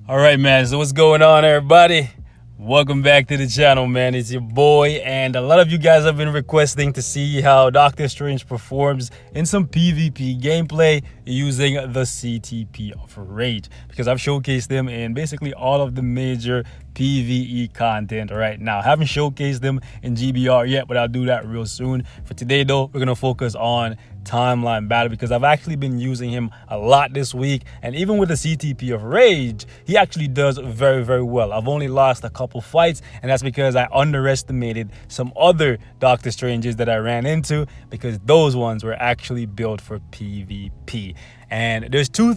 All right, man. So what's going on, everybody? Welcome back to the channel, man. It's your boy, and a lot of you guys have been requesting to see how Doctor Strange performs in some PvP gameplay using the CTP of Rage, because I've showcased him in basically all of the major PvE content right now. I haven't showcased them in GBR yet, but I'll do that real soon. For today, though, we're gonna focus on timeline battle, because I've actually been using him a lot this week, and even with the CTP of Rage, he actually does very well. I've only lost a couple fights, and that's because I underestimated some other Doctor Stranges that I ran into, because those ones were actually built for PvP. And there's two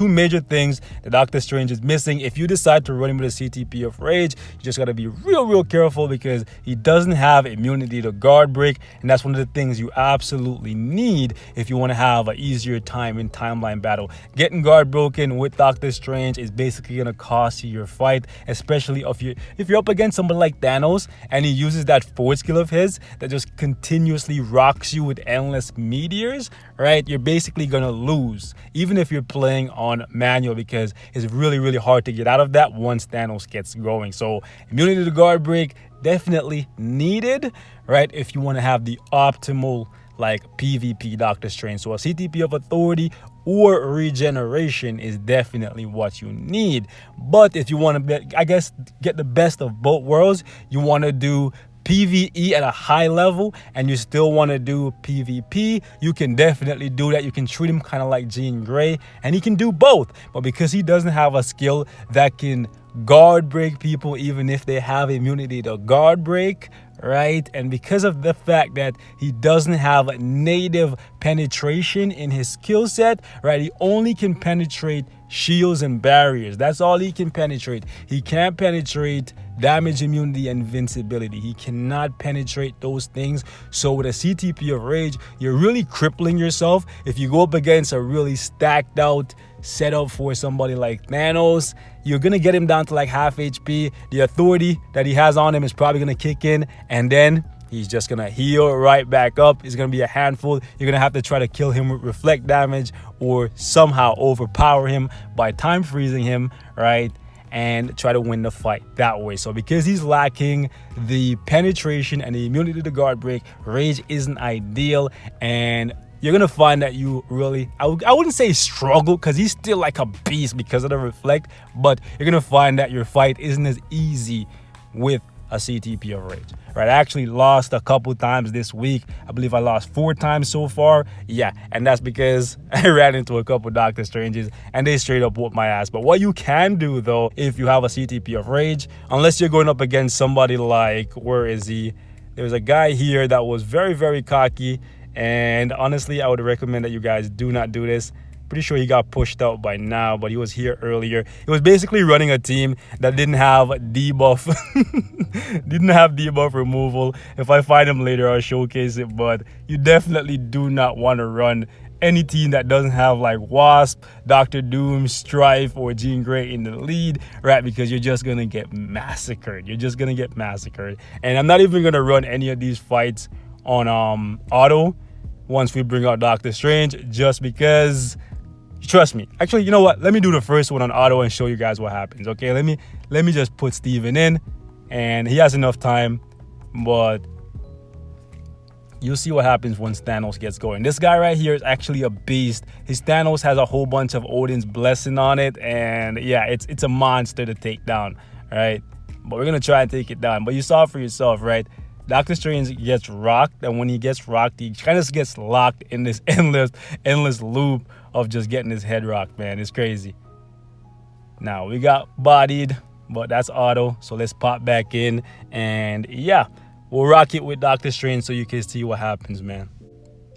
major things that Doctor Strange is missing. If you decide to run him with a CTP of Rage, you just gotta be real careful, because he doesn't have immunity to guard break, and that's one of the things you absolutely need if you want to have an easier time in timeline battle. Getting guard broken with Doctor Strange is basically gonna cost you your fight, especially if you're up against somebody like Thanos and he uses that forward skill of his that just continuously rocks you with endless meteors, right? You're basically gonna lose, even if you're playing on manual, because it's really hard to get out of that once Thanos gets going. So immunity to guard break definitely needed, right, if you want to have the optimal like PvP Doctor Strange. So a CTP of authority or regeneration is definitely what you need. But if you want to, I guess, get the best of both worlds, you want to do PvE at a high level and you still want to do PvP, you can definitely do that. You can treat him kind of like Jean Grey, and he can do both. But because he doesn't have a skill that can guard break people even if they have immunity to guard break, right, and because of the fact that he doesn't have native penetration in his skill set, right, he only can penetrate shields and barriers. That's all he can penetrate. He can't penetrate damage, immunity, and invincibility. He cannot penetrate those things. So with a CTP of Rage, you're really crippling yourself. If you go up against a really stacked out setup for somebody like Thanos, you're gonna get him down to like half HP. The authority that he has on him is probably gonna kick in, and then he's just gonna heal right back up. It's gonna be a handful. You're gonna have to try to kill him with reflect damage or somehow overpower him by time freezing him, right, and try to win the fight that way. So because he's lacking the penetration and the immunity to guard break, Rage isn't ideal, and you're gonna find that you really, I wouldn't say struggle, because he's still like a beast because of the reflect, but you're gonna find that your fight isn't as easy with a CTP of Rage, right? I actually lost a couple times this week. I believe I lost 4 times so far. Yeah, and that's because I ran into a couple Doctor Stranges and they straight up whooped my ass. But what you can do though, if you have a CTP of Rage, unless you're going up against somebody like, where is he? There's a guy here that was very cocky, and honestly, I would recommend that you guys do not do this. Pretty sure he got pushed out by now, but he was here earlier. He was basically running a team that didn't have debuff, didn't have debuff removal. If I find him later, I'll showcase it, but you definitely do not want to run any team that doesn't have like Wasp, Doctor Doom, Strife, or Jean Grey in the lead, right? Because you're just gonna get massacred. You're just gonna get massacred. And I'm not even gonna run any of these fights on auto once we bring out Doctor Strange, just because, trust me. Actually, you know what? Let me do the first one on auto and show you guys what happens. Okay, let me just put Steven in, and he has enough time, but you'll see what happens once Thanos gets going. This guy right here is actually a beast. His Thanos has a whole bunch of Odin's blessing on it, and yeah, it's a monster to take down, right? But we're gonna try and take it down. But you saw for yourself, right? Doctor Strange gets rocked, and when he gets rocked, he kind of gets locked in this endless loop of just getting his head rocked, man. It's crazy. Now, we got bodied, but that's auto, so let's pop back in, and yeah, we'll rock it with Doctor Strange so you can see what happens, man.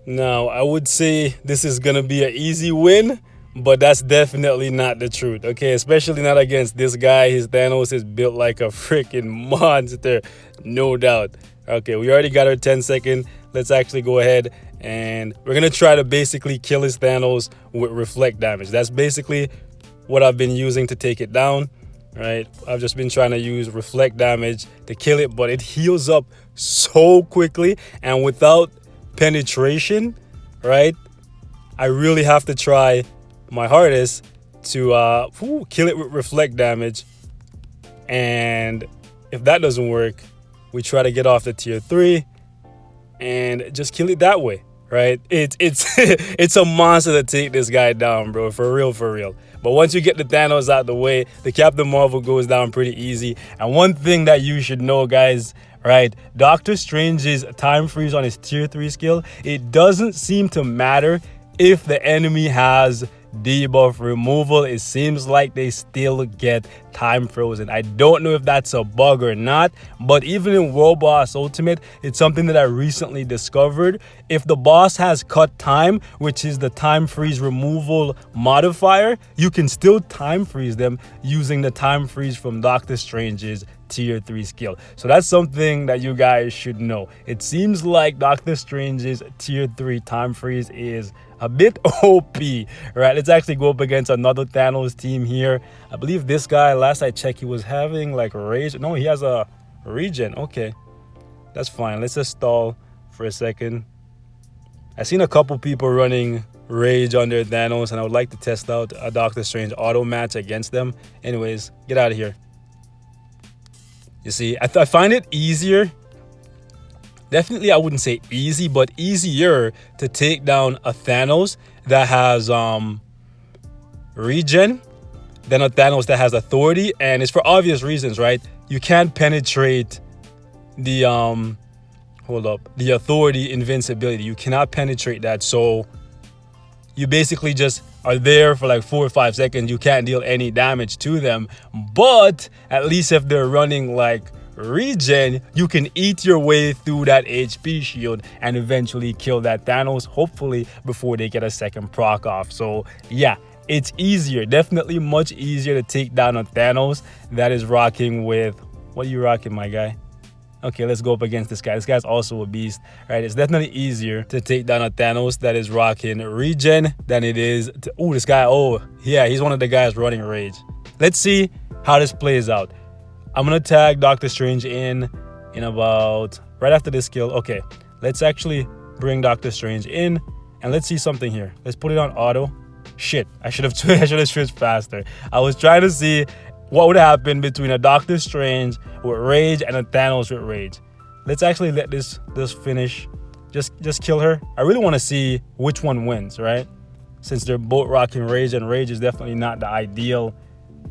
Now, I would say this is gonna be an easy win, but that's definitely not the truth, okay? Especially not against this guy. His Thanos is built like a freaking monster, no doubt. Okay, we already got our 10-second. Let's actually go ahead, and we're gonna try to basically kill his Thanos with reflect damage. That's basically what I've been using to take it down, right? I've just been trying to use reflect damage to kill it, but it heals up so quickly, and without penetration, right, I really have to try my hardest to kill it with reflect damage. And if that doesn't work, we try to get off the tier 3 and just kill it that way, right? It's it's a monster to take this guy down, bro, for real, for real. But once you get the Thanos out the way, the Captain Marvel goes down pretty easy. And one thing that you should know, guys, right? Doctor Strange's time freeze on his tier 3 skill, it doesn't seem to matter if the enemy has debuff removal. It seems like they still get time frozen. I don't know if that's a bug or not, but even in World Boss Ultimate, it's something that I recently discovered. If the boss has cut time, which is the time freeze removal modifier, you can still time freeze them using the time freeze from Doctor Strange's tier 3 skill. So that's something that you guys should know. It seems like Doctor Strange's tier 3 time freeze is a bit OP, right? Let's actually go up against another Thanos team here. I believe this guy, last I checked, he was having like rage. No, he has a regen. Okay, that's fine. Let's just stall for a second. I've seen a couple people running rage on their Thanos, and I would like to test out a Doctor Strange auto match against them. Anyways, get out of here. You see, I find it easier. Definitely, I wouldn't say easy, but easier to take down a Thanos that has regen than a Thanos that has authority. And it's for obvious reasons, right? You can't penetrate the the authority invincibility. You cannot penetrate that. So you basically just are there for like 4 or 5 seconds. You can't deal any damage to them. But at least if they're running like regen, you can eat your way through that HP shield and eventually kill that Thanos, hopefully before they get a second proc off. So yeah, it's easier, definitely much easier to take down a Thanos that is rocking with, what are you rocking, my guy? Okay, let's go up against this guy. This guy's also a beast, right? It's definitely easier to take down a Thanos that is rocking regen than it is to, oh, this guy, oh yeah, he's one of the guys running rage. Let's see how this plays out. I'm gonna tag Doctor Strange in about right after this skill. Okay, let's actually bring Doctor Strange in and let's see something here. Let's put it on auto. Shit, I should have switched faster. I was trying to see what would happen between a Doctor Strange with rage and a Thanos with rage. Let's actually let this finish. Just kill her. I really want to see which one wins, right? Since they're both rocking rage, and rage is definitely not the ideal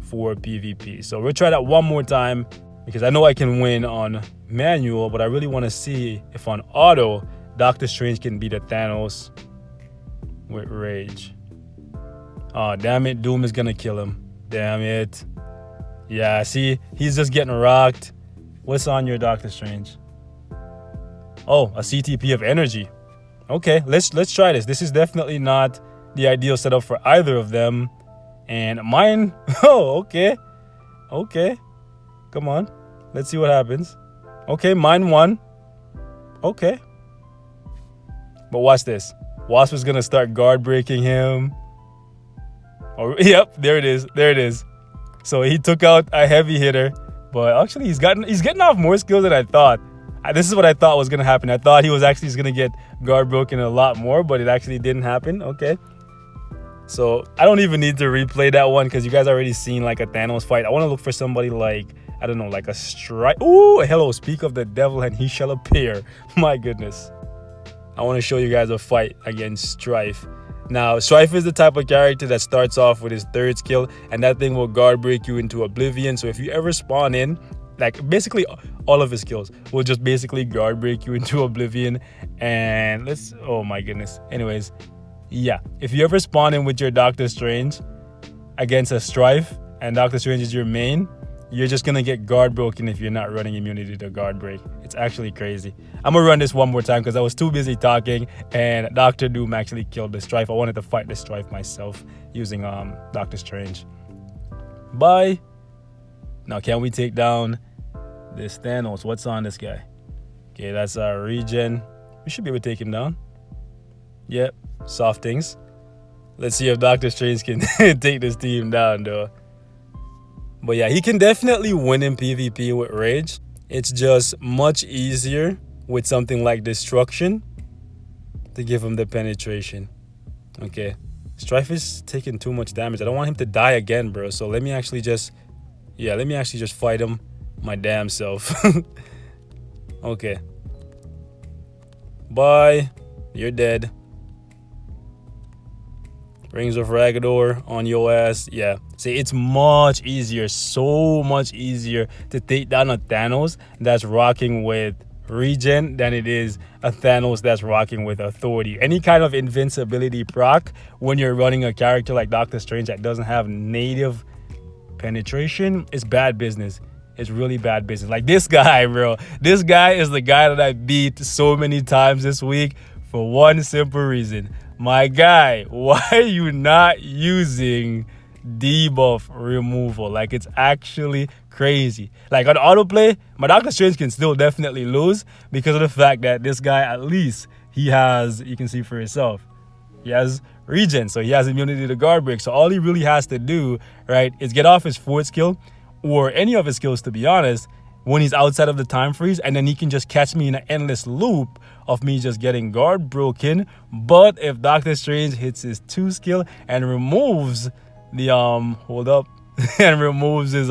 for PvP. So we'll try that one more time because I know I can win on manual, but I really want to see if on auto Doctor Strange can beat a Thanos with rage. Oh, damn it. Doom is gonna kill him. Damn it. Yeah, see, he's just getting rocked. What's on your Doctor Strange? Oh, a CTP of energy. Okay, let's try this. This is definitely not the ideal setup for either of them. And mine, oh, okay. Okay. Come on. Let's see what happens. Okay, mine won. Okay. But watch this. Wasp is gonna start guard breaking him. Oh, yep, there it is. There it is. So he took out a heavy hitter, but actually he's getting off more skills than I thought. This is what I thought was gonna happen. I thought he was actually gonna get guard broken a lot more, but it actually didn't happen. Okay. So I don't even need to replay that one because you guys already seen like a Thanos fight. I want to look for somebody like, I don't know, like a Strife. Ooh, hello, speak of the devil and he shall appear. My goodness. I want to show you guys a fight against Strife. Now, Strife is the type of character that starts off with his 3rd skill, and that thing will guard break you into oblivion. So if you ever spawn in, like basically all of his skills will just basically guard break you into oblivion. And let's, oh my goodness. Anyways, yeah, if you ever spawn in with your Doctor Strange against a Strife and Doctor Strange is your main, you're just gonna get guard broken if you're not running immunity to guard break. It's actually crazy. I'm gonna run this one more time because I was too busy talking and Dr. Doom actually killed the Strife. I wanted to fight the Strife myself using Doctor Strange. Bye. Now can we take down this Thanos? What's on this guy? Okay, that's our regen. We should be able to take him down. Yep, soft things. Let's see if Doctor Strange can take this team down though. But yeah, he can definitely win in PvP with rage. It's just much easier with something like destruction to give him the penetration. Okay, Strife is taking too much damage. I don't want him to die again, bro. So let me actually just, yeah, let me actually just fight him my damn self. Okay. Bye. You're dead. Rings of Ragador on your ass. Yeah. See, it's much easier, so much easier to take down a Thanos that's rocking with regen than it is a Thanos that's rocking with authority. Any kind of invincibility proc when you're running a character like Doctor Strange that doesn't have native penetration is bad business. It's really bad business. Like this guy, bro. This guy is the guy that I beat so many times this week for one simple reason. My guy, why are you not using debuff removal? Like, it's actually crazy. Like, on autoplay, my Doctor Strange can still definitely lose because of the fact that this guy, at least, he has, you can see for yourself, he has regen, so he has immunity to guard break. So all he really has to do, right, is get off his fourth skill, or any of his skills, to be honest, when he's outside of the time freeze, and then he can just catch me in an endless loop of me just getting guard broken. But if Doctor Strange hits his 2 skill and removes the hold up and removes his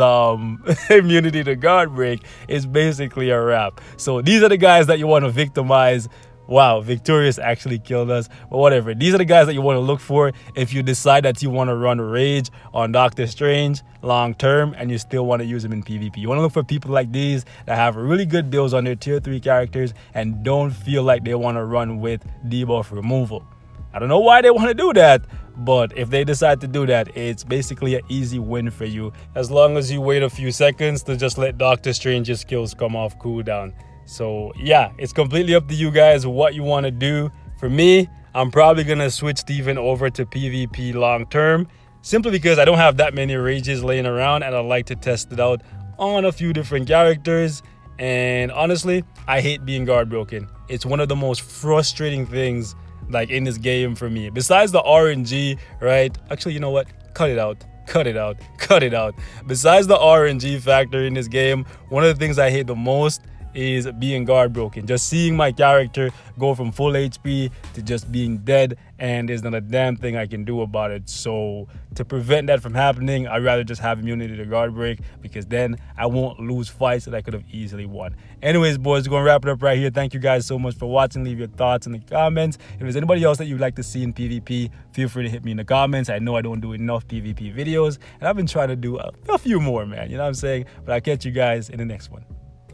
immunity to guard break, it's basically a wrap. So these are the guys that you want to victimize. Wow, Victorious actually killed us, but whatever. These are the guys that you want to look for if you decide that you want to run Rage on Doctor Strange long term and you still want to use him in PvP. You want to look for people like these that have really good builds on their tier 3 characters and don't feel like they want to run with debuff removal. I don't know why they want to do that, but if they decide to do that, it's basically an easy win for you as long as you wait a few seconds to just let Doctor Strange's skills come off cooldown. So yeah, it's completely up to you guys what you want to do. For me, I'm probably going to switch Steven over to PvP long term, simply because I don't have that many rages laying around and I like to test it out on a few different characters. And honestly, I hate being guard broken. It's one of the most frustrating things like in this game for me. Besides the RNG, right? Actually, you know what? Cut it out. Cut it out. Cut it out. Besides the RNG factor in this game, one of the things I hate the most is being guard broken. Just seeing my character go from full HP to just being dead, and there's not a damn thing I can do about it. So to prevent that from happening, I'd rather just have immunity to guard break, because then I won't lose fights that I could have easily won. Anyways, boys, we're gonna wrap it up right here. Thank you guys so much for watching. Leave your thoughts in the comments. If there's anybody else that you'd like to see in PvP, feel free to hit me in the comments. I know I don't do enough PvP videos, and I've been trying to do a few more, man. You know what I'm saying? But I'll catch you guys in the next one.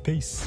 Peace.